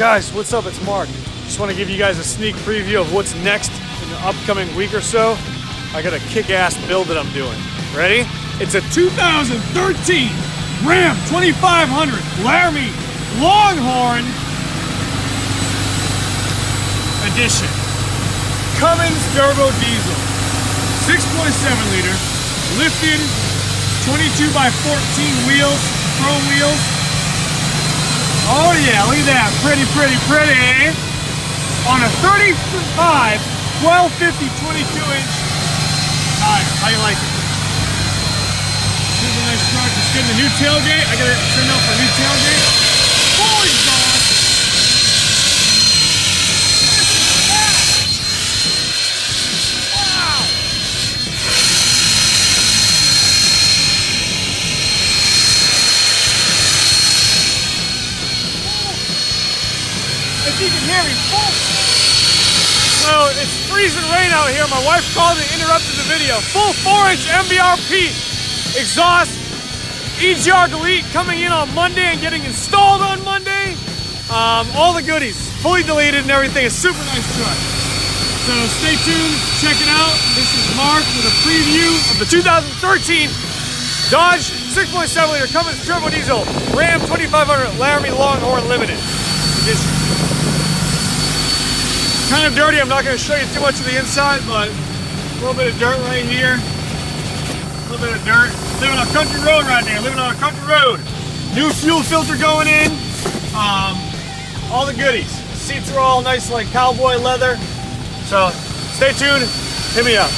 Guys, what's up? It's Mark. Just want to give you guys a sneak preview of what's next in the upcoming week or so. I got a kick-ass build that I'm doing. Ready? It's a 2013 Ram 2500 Laramie Longhorn edition. Cummins turbo diesel, 6.7 liter, lifted 22 by 14 wheels, chrome wheels. Oh yeah, look at that, pretty. On a 35, 1250, 22-inch tire. How you like it? Here's a nice truck. Just getting the new tailgate. I gotta send out for a new tailgate. Full exhaust. Wow. If you can hear me, so it's freezing rain out here. My wife called and interrupted the video. Full 4-inch MBRP exhaust, EGR delete coming in on Monday and getting installed on Monday. All the goodies, fully deleted and everything. A super nice truck. So stay tuned, check it out. This is Mark with a preview of the 2013 Dodge 6.7 liter Cummins turbo diesel Ram 2500 Laramie Longhorn Limited edition. Kind of dirty, I'm not going to show you too much of the inside, but a little bit of dirt right here. A little bit of dirt. Living on a country road right there, living on a country road. New fuel filter going in. All the goodies. Seats are all nice like cowboy leather. So stay tuned, hit me up.